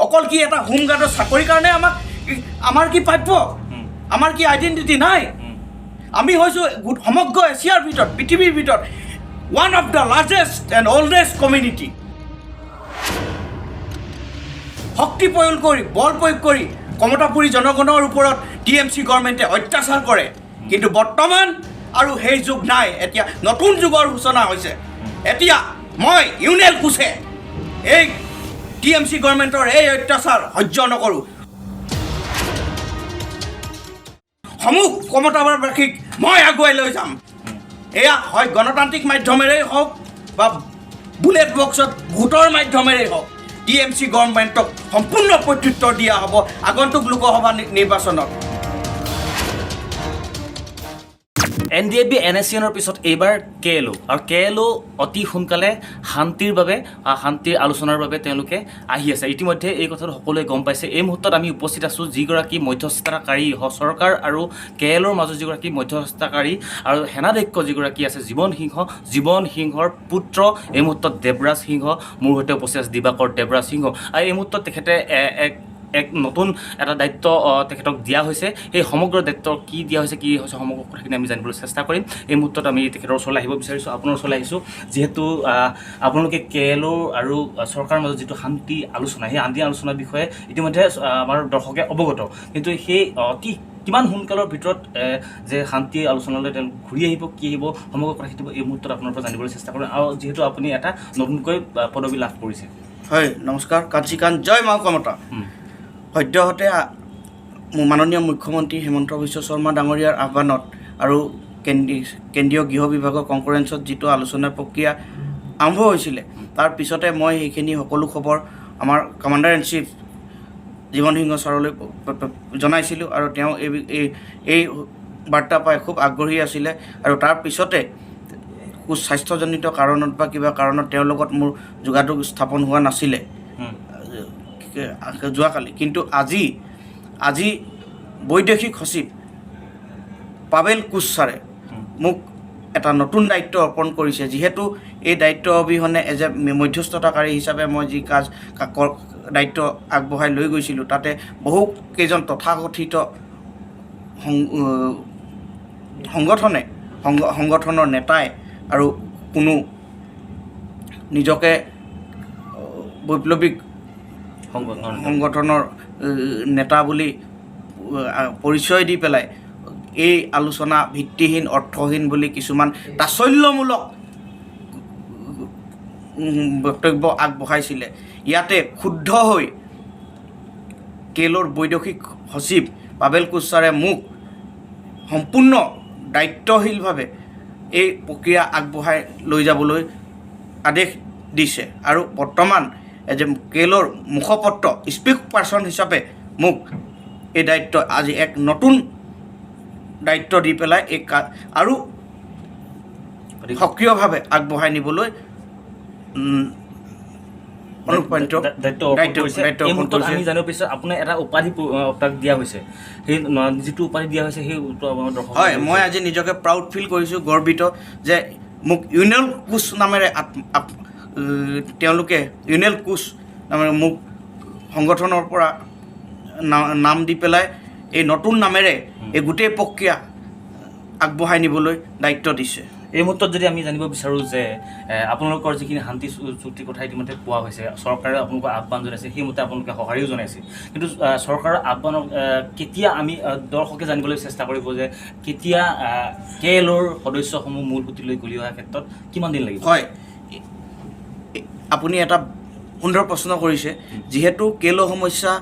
অকল কি এটা হোমগাৰ্ডৰ চাকৰিৰ কাৰণে আমাৰ কি প্ৰাপ্য আমাৰ কি আইডেণ্টিটি নাই আমি হৈছোঁ সমগ্ৰ এছিয়াৰ ভিতৰত পৃথিৱীৰ ভিতৰত one of the largest and oldest community শক্তি প্ৰয়োগ কৰি বল প্ৰয়োগ কৰি কমতাপুৰী জনগণৰ ওপৰত TMC গভৰ্ণমেণ্টে অত্যাচাৰ কৰে কিন্তু বৰ্তমান আৰু সেই যুগ নাই এতিয়া নতুন যুগৰ সূচনা হৈছে এতিয়া মই ইউনেল কোচে এই TMC গভৰ্ণমেণ্টৰ এই অত্যাচাৰ সহ্য নকৰোঁ সমূহ কমতাবাসীক মই আগুৱাই লৈ যাম এয়া হয় গণতান্ত্ৰিক মাধ্যমেৰেই হওক বা বুলেট বক্সত ভোটৰ মাধ্যমেৰেই হওক TMC গভৰ্ণমেণ্টক সম্পূৰ্ণ প্ৰত্যুত্তৰ দিয়া হ'ব আগন্তুক লোকসভা নিৰ্বাচনত NDAB NSCNৰ পিছত এইবাৰ KLO আৰু KLO অতি সোনকালে শান্তিৰ বাবে শান্তিৰ আলোচনাৰ বাবে তেওঁলোকে আহি আছে ইতিমধ্যে এই কথাটো সকলোৱে গম পাইছে এই মুহূৰ্তত আমি উপস্থিত আছোঁ যিগৰাকী মধ্যস্থতাকাৰী চৰকাৰ আৰু KLOৰ মাজত যিগৰাকী মধ্যস্থতাকাৰী আৰু সেনাধ্যক্ষ যিগৰাকী আছে জীৱন সিংহৰ পুত্ৰ এই মুহূৰ্তত দেৱৰাজ সিংহ মোৰ সৈতে উপস্থিত আছে দিবাকৰ দেৱৰাজ সিংহ আৰু এই মুহূৰ্তত তেখেতে এক নতুন এটা দায়িত্ব তেখেতক দিয়া হৈছে সেই সমগ্ৰ দায়িত্ব কি দিয়া হৈছে সমগ্ৰ কথাখিনি আমি জানিবলৈ চেষ্টা কৰিম এই মুহূৰ্তত আমি তেখেতৰ ওচৰলৈ আহিব বিচাৰিছোঁ আপোনাৰ ওচৰলৈ আহিছোঁ যিহেতু আপোনালোকে KLO আৰু চৰকাৰৰ মাজত যিটো শান্তি আলোচনা সেই শান্তি আলোচনাৰ বিষয়ে ইতিমধ্যে আমাৰ দৰ্শকে অৱগত কিন্তু সেই অতি কিমান সোনকালৰ ভিতৰত যে শান্তি আলোচনালৈ তেওঁলোক ঘূৰি আহিব কি আহিব সমগ্ৰ কথাখিনি এই মুহূৰ্তত আপোনাৰ পৰা জানিবলৈ চেষ্টা কৰিম আৰু যিহেতু আপুনি এটা নতুনকৈ পদবী লাভ কৰিছে হয় নমস্কাৰ কাঞ্চীকান্ত জয় মা কমতা সদ্যহতে মাননীয় মুখ্যমন্ত্ৰী হিমন্ত বিশ্ব শৰ্মা ডাঙৰীয়াৰ আহ্বানত আৰু কেন্দ্ৰীয় গৃহ বিভাগৰ কনফাৰেন্সত যিটো আলোচনাৰ প্ৰক্ৰিয়া আৰম্ভ হৈছিলে তাৰ পিছতে মই সেইখিনি সকলো খবৰ আমাৰ কমাণ্ডাৰ ইন চিফ জীৱন সিংহ ছাৰলৈ জনাইছিলোঁ আৰু তেওঁ এই বাৰ্তা পাই খুব আগ্ৰহী আছিলে আৰু তাৰ পিছতে স্বাস্থ্যজনিত কাৰণত বা কিবা কাৰণত তেওঁৰ লগত মোৰ যোগাযোগ স্থাপন হোৱা নাছিলে যোৱাকালি কিন্তু আজি বৈদেশিক সচিব পাবেল কোচ ছাৰে মোক এটা নতুন দায়িত্ব অৰ্পণ কৰিছে যিহেতু এই দায়িত্ব অবিহনে এজ এ মধ্যস্থতাকাৰী হিচাপে মই যি দায়িত্ব আগবঢ়াই লৈ গৈছিলোঁ তাতে বহুকেইজন তথাকথিত সংগঠনৰ নেতাই আৰু কোনো নিজকে বৈপ্লৱিক সংগঠনৰ নেতা বুলি পৰিচয় দি পেলাই এই আলোচনা ভিত্তিহীন অৰ্থহীন বুলি কিছুমান তাচ্ছল্যমূলক বক্তব্য আগবঢ়াইছিলে ইয়াতে ক্ষুব্ধ হৈ KLOৰ বৈদেশিক সচিব পাবেল কোচ ছাৰে মোক সম্পূৰ্ণ দায়িত্বশীলভাৱে এই প্ৰক্ৰিয়া আগবঢ়াই লৈ যাবলৈ আদেশ দিছে আৰু বৰ্তমান এজ এ KLOৰ মুখপত্ৰ স্পীক পাৰ্চন হিচাপে মোক এই দায়িত্ব আজি এক নতুন দায়িত্ব দি পেলাই এই আৰু সক্ৰিয়ভাৱে আগবঢ়াই নিবলৈ আমি জানিব বিচাৰিছোঁ আপোনাৰ এটা উপাধি তাক দিয়া হৈছে সেই যিটো উপাধি দিয়া হৈছে সেই হয় মই আজি নিজকে প্ৰাউড ফিল কৰিছোঁ গৰ্বিত যে মোক ইউনেল কোচ নামেৰে তেওঁলোকে ইউনেল কোচ নামেৰে মোক সংগঠনৰ পৰা নাম দি পেলাই এই নতুন নামেৰে এই গোটেই প্ৰক্ৰিয়া আগবঢ়াই নিবলৈ দায়িত্ব দিছে এই মুহূৰ্তত যদি আমি জানিব বিচাৰোঁ যে আপোনালোকৰ যিখিনি শান্তি চুক্তিৰ কথা ইতিমধ্যে কোৱা হৈছে চৰকাৰে আপোনালোকক আহ্বান জনাইছে সেইমতে আপোনালোকে সঁহাৰিও জনাইছে কিন্তু চৰকাৰৰ আহ্বানক কেতিয়া আমি দৰ্শকে জানিবলৈ চেষ্টা কৰিব যে কেতিয়া KLOৰ সদস্যসমূহ মূল সুঁতিলৈ গলি অহাৰ ক্ষেত্ৰত কিমান দিন লাগিব হয় আপুনি এটা সুন্দৰ প্ৰশ্ন কৰিছে যিহেতু KLO সমস্যা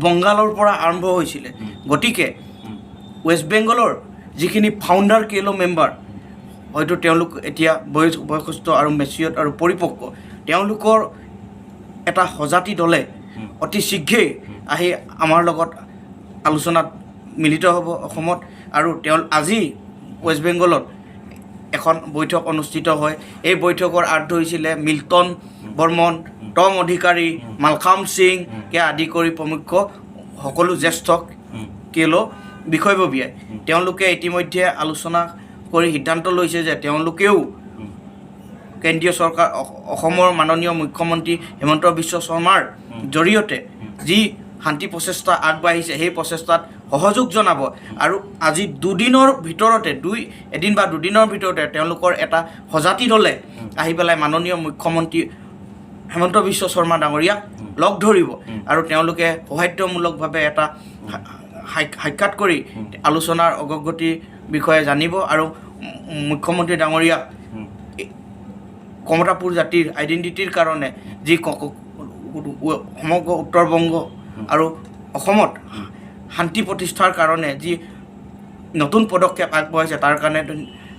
বংগালৰ পৰা আৰম্ভ হৈছিলে গতিকে ৱেষ্ট বেংগলৰ যিখিনি ফাউণ্ডাৰ KLO মেম্বাৰ হয়তো তেওঁলোক এতিয়া বয়সস্থ আৰু মেচিয়ৰ আৰু পৰিপক্ক তেওঁলোকৰ এটা সজাতি দলে অতি শীঘ্ৰেই আহি আমাৰ লগত আলোচনাত মিলিত হ'ব অসমত আৰু আজি ৱেষ্ট বেংগলত এখন বৈঠক অনুষ্ঠিত হয় এই বৈঠকৰ আৰ্ট হৈছিলে মিল্টন বৰ্মন টম অধিকাৰী মালখাম সিংকে আদি কৰি প্ৰমুখ সকলো জ্যেষ্ঠ KLO বিষয়ববীয়াই তেওঁলোকে ইতিমধ্যে আলোচনা কৰি সিদ্ধান্ত লৈছে যে তেওঁলোকেও কেন্দ্ৰীয় চৰকাৰ অসমৰ মাননীয় মুখ্যমন্ত্ৰী হিমন্ত বিশ্ব শৰ্মাৰ জৰিয়তে যি শান্তি প্ৰচেষ্টা আগবাঢ়িছে সেই প্ৰচেষ্টাত সহযোগ জনাব আৰু আজি এদিন বা দুদিনৰ ভিতৰতে তেওঁলোকৰ এটা সজাতি দলে আহি পেলাই মাননীয় মুখ্যমন্ত্ৰী হিমন্ত বিশ্ব শৰ্মা ডাঙৰীয়াক লগ ধৰিব আৰু তেওঁলোকে সৌহাৰ্দ্যমূলকভাৱে এটা সাক্ষাৎ কৰি আলোচনাৰ অগ্ৰগতিৰ বিষয়ে জানিব আৰু মুখ্যমন্ত্ৰী ডাঙৰীয়াক কমতাপুৰ জাতিৰ আইডেণ্টিটিৰ কাৰণে যি সমগ্ৰ উত্তৰ-বংগ আৰু অসমত শান্তি প্ৰতিষ্ঠাৰ কাৰণে যি নতুন পদক্ষেপ আগবঢ়াইছে তাৰ কাৰণে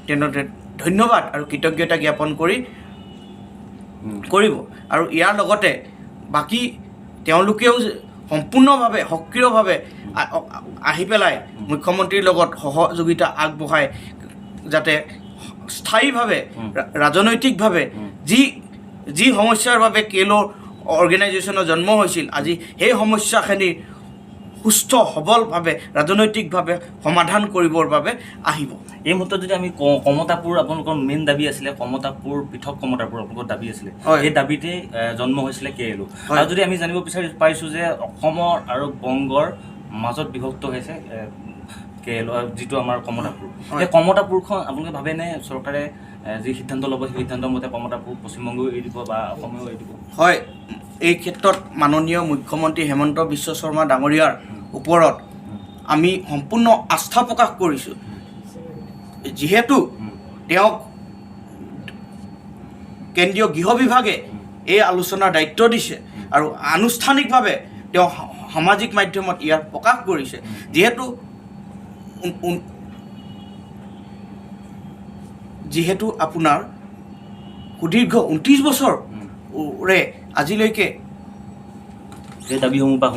তেওঁলোকে ধন্যবাদ আৰু কৃতজ্ঞতা জ্ঞাপন কৰিব আৰু ইয়াৰ লগতে বাকী তেওঁলোকেও সম্পূৰ্ণভাৱে সক্ৰিয়ভাৱে আহি পেলাই মুখ্যমন্ত্ৰীৰ লগত সহযোগিতা আগবঢ়াই যাতে স্থায়ীভাৱে ৰাজনৈতিকভাৱে যি সমস্যাৰ বাবে কেলো অৰ্গেনাইজেশ্যনৰ জন্ম হৈছিল আজি সেই সমস্যাখিনিৰ সুস্থ সবলভাৱে ৰাজনৈতিকভাৱে সমাধান কৰিবৰ বাবে আহিব। এই মুহূৰ্তত যদি আমি কমতাপুৰ আপোনালোকৰ মেইন দাবী আছিলে কমতাপুৰ পৃথক কমতাপুৰ আপোনালোকৰ দাবী আছিলে সেই দাবীতে জন্ম হৈছিলে কেলো আৰু যদি আমি জানিব পাৰিছোঁ যে অসমৰ আৰু বংগৰ মাজত বিভক্ত হৈছে কেলো যিটো আমাৰ কমতাপুৰ সেই কমতাপুৰখন আপোনালোকে ভাবেনে চৰকাৰে যি সিদ্ধান্ত ল'ব সেই সিদ্ধান্তৰ মতে কমতাপুৰ পশ্চিমবংগও এৰি দিব বা অসমেও এৰি দিব? হয়, এই ক্ষেত্ৰত মাননীয় মুখ্যমন্ত্ৰী হিমন্ত বিশ্ব শৰ্মা ডাঙৰীয়াৰ ওপৰত আমি সম্পূৰ্ণ আস্থা প্ৰকাশ কৰিছোঁ যিহেতু তেওঁক কেন্দ্ৰীয় গৃহ বিভাগে এই আলোচনাৰ দায়িত্ব দিছে আৰু আনুষ্ঠানিকভাৱে তেওঁ সামাজিক মাধ্যমত ইয়াৰ প্ৰকাশ কৰিছে যিহেতু আপোনাৰ সুদীৰ্ঘ 29 বছৰে আজিলৈকে এই দাবীসমূহ বা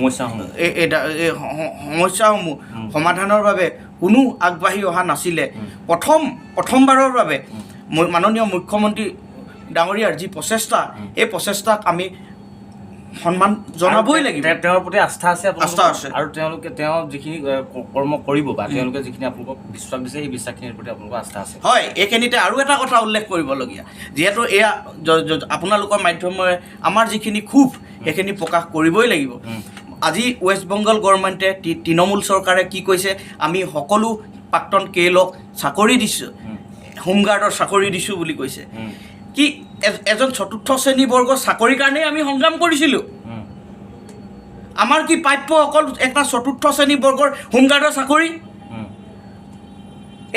সমস্যাসমূহ সমাধানৰ বাবে কোনো আগবাঢ়ি অহা নাছিলে। প্ৰথমবাৰৰ বাবে মাননীয় মুখ্যমন্ত্ৰী ডাঙৰীয়াৰ যি প্ৰচেষ্টা এই প্ৰচেষ্টাক আমি সন্মান জনাবই লাগিব। তেওঁৰ প্ৰতি আস্থা আছে আৰু তেওঁ যিখিনি কৰ্ম কৰিব বা তেওঁলোকে যিখিনি আপোনালোকক বিশ্বাস দিছে সেই বিশ্বাসখিনিৰ প্ৰতি আপোনালোকৰ আস্থা আছে। হয়, এইখিনিতে আৰু এটা কথা উল্লেখ কৰিবলগীয়া যিহেতু এয়া আপোনালোকৰ মাধ্যমেৰে আমাৰ যিখিনি ক্ষোভ সেইখিনি প্ৰকাশ কৰিবই লাগিব। আজি ৱেষ্ট বেংগল গভৰ্ণমেণ্টে তৃণমূল চৰকাৰে কি কৈছে আমি সকলো প্ৰাক্তন কেলক চাকৰি দিছোঁ হোমগাৰ্ডৰ চাকৰি দিছোঁ বুলি কৈছে কি এজন চতুৰ্থ শ্ৰেণী বৰ্গৰ চাকৰিৰ কাৰণেই আমি সংগ্ৰাম কৰিছিলোঁ। আমাৰ কি প্ৰাপ্য অকল এটা চতুৰ্থ শ্ৰেণী বৰ্গৰ হোমগাৰ্ডৰ চাকৰি?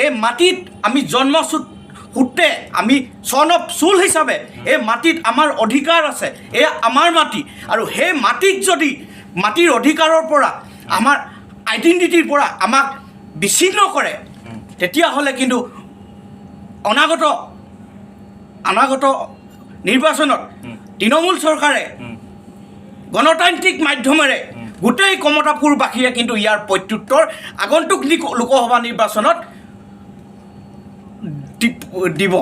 এই মাটিত আমি জন্মসূত্ৰে আমি চন অফ চুল হিচাপে এই মাটিত আমাৰ অধিকাৰ আছে, এয়া আমাৰ মাটি আৰু সেই মাটিক যদি মাটিৰ অধিকাৰৰ পৰা আমাৰ আইডেণ্টিটিৰ পৰা আমাক বিচ্ছিন্ন কৰে তেতিয়াহ'লে কিন্তু অনাগত নিৰ্বাচনত তৃণমূল চৰকাৰে গণতান্ত্ৰিক মাধ্যমেৰে গোটেই কমতাপুৰবাসীয়ে কিন্তু ইয়াৰ প্ৰত্যুত্তৰ আগন্তুক লোকসভা নিৰ্বাচনত দিব।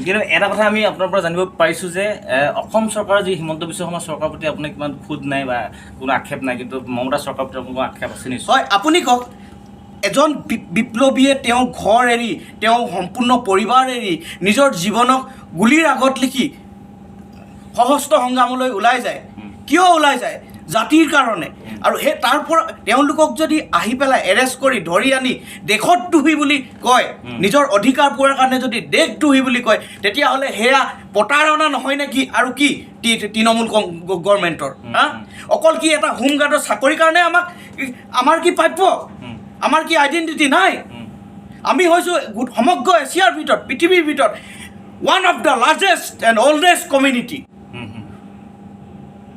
কিন্তু এটা কথা আমি আপোনাৰ পৰা জানিব পাৰিছোঁ যে অসম চৰকাৰৰ যি হিমন্ত বিশ্ব শৰ্মা চৰকাৰৰ প্ৰতি আপোনাৰ কিমান খুদ নাই বা কোনো আক্ষেপ নাই, কিন্তু মমতা চৰকাৰৰ প্ৰতি আপোনাৰ আক্ষেপ আছে নিশ্চয়। হয়, আপুনি কওক এজন বিপ্লৱীয়ে তেওঁ ঘৰ এৰি তেওঁ সম্পূৰ্ণ পৰিবাৰ এৰি নিজৰ জীৱনক গুলিৰ আগত লিখি সশস্ত্ৰ সংগ্ৰামলৈ ওলাই যায়। কিয় ওলাই যায়? জাতিৰ কাৰণে। আৰু সেই তাৰ পৰা তেওঁলোকক যদি আহি পেলাই এৰেষ্ট কৰি ধৰি আনি দেশদ্ৰোহী বুলি কয়, নিজৰ অধিকাৰ পোৱাৰ কাৰণে যদি দেশদ্ৰোহী বুলি কয় তেতিয়াহ'লে সেয়া প্ৰতাৰণা নহয় নেকি? আৰু কি তৃণমূল গভৰ্ণমেণ্টৰ অকল কি এটা হোমগাৰ্ডৰ চাকৰিৰ কাৰণে আমাৰ কি প্ৰাপ্য? আমাৰ কি আইডেণ্টিটি নাই? আমি হৈছোঁ সমগ্ৰ এছিয়াৰ ভিতৰত পৃথিৱীৰ ভিতৰত one of the largest and oldest community.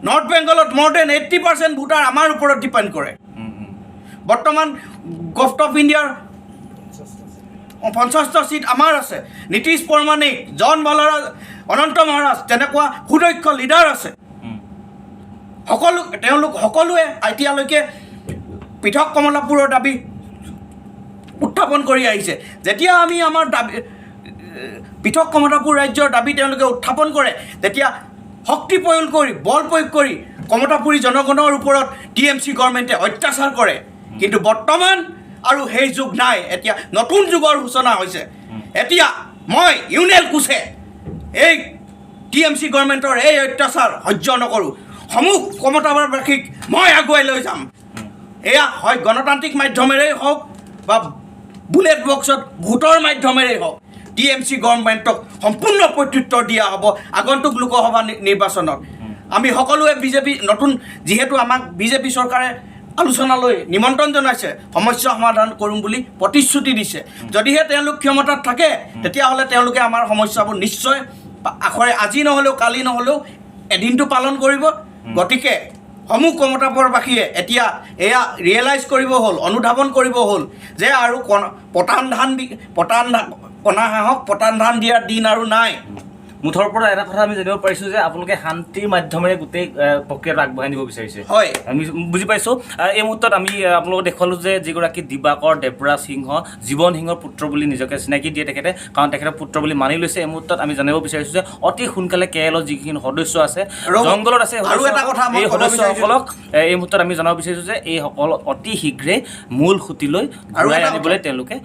North বেংগলত more than 80% ভোটাৰ আমাৰ ওপৰত ডিপেণ্ড কৰে। বৰ্তমান গভৰ্ণমেণ্ট অফ ইণ্ডিয়াৰ 50টা ছিট আমাৰ আছে। নীতিশ পৰমাণিক, জন বালাৰাজ, অনন্ত মহাৰাজ তেনেকুৱা সুদক্ষ লিডাৰ আছে। তেওঁলোক সকলোৱে এতিয়ালৈকে পৃথক কমলাপুৰৰ দাবী উত্থাপন কৰি আহিছে। যেতিয়া আমি আমাৰ দাবী পৃথক কমতাপুৰ ৰাজ্যৰ দাবী তেওঁলোকে উত্থাপন কৰে তেতিয়া শক্তি প্ৰয়োগ কৰি বল প্ৰয়োগ কৰি কমতাপুৰী জনগণৰ ওপৰত TMC গভৰ্ণমেণ্টে অত্যাচাৰ কৰে। কিন্তু বৰ্তমান আৰু সেই যুগ নাই, এতিয়া নতুন যুগৰ সূচনা হৈছে। এতিয়া মই ইউনেল কোচে এই TMC গভৰ্ণমেণ্টৰ এই অত্যাচাৰ সহ্য নকৰোঁ সমূহ ক্ষমতাবাসীক মই আগুৱাই লৈ যাম এয়া হয় গণতান্ত্ৰিক মাধ্যমেৰেই হওক বা বুলেট বক্সত ভোটৰ মাধ্যমেৰেই হওক TMC গভৰ্ণমেণ্টক সম্পূৰ্ণ প্ৰত্যুত্তৰ দিয়া হ'ব আগন্তুক লোকসভা নিৰ্বাচনত আমি সকলোৱে বিজেপি নতুন যিহেতু আমাক বিজেপি চৰকাৰে আলোচনালৈ নিমন্ত্ৰণ জনাইছে সমস্যা সমাধান কৰিম বুলি প্ৰতিশ্ৰুতি দিছে যদিহে তেওঁলোক ক্ষমতাত থাকে তেতিয়াহ'লে তেওঁলোকে আমাৰ সমস্যাবোৰ নিশ্চয় আখৰে আজি নহ'লেও কালি নহ'লেও এদিনটো পালন কৰিব গতিকে সমূহ ক্ষমতাপৰবাসীয়ে এতিয়া এয়া ৰিয়েলাইজ কৰিব হ'ল অনুধাৱন কৰিব হ'ল যে আৰু কণা হাঁহক পতান ধান দিয়াৰ দিন আৰু নাই মুঠৰ পৰা এটা কথা আমি জানিব পাৰিছোঁ যে আপোনালোকে শান্তিৰ মাধ্যমেৰে গোটেই প্ৰক্ৰিয়াটো আগবঢ়াই নিব বিচাৰিছে হয় আমি বুজি পাইছোঁ এই মুহূৰ্তত আমি আপোনালোকক দেখুৱালোঁ যে যিগৰাকী দিবাকৰ দেৱৰাজ সিংহ জীৱন সিংহৰ পুত্ৰ বুলি নিজকে চিনাকি দিয়ে তেখেতে কাৰণ তেখেতৰ পুত্ৰ বুলি মানি লৈছে এই মুহূৰ্তত আমি জানিব বিচাৰিছোঁ যে অতি সোনকালে কেএলৰ যিখিনি সদস্য আছে জংঘলত আছে এই সদস্যসকলক এই মুহূৰ্তত আমি জনাব বিচাৰিছোঁ যে এইসকল অতি শীঘ্ৰে মূল সুঁতিলৈ ঘূৰাই আনিবলৈ তেওঁলোকে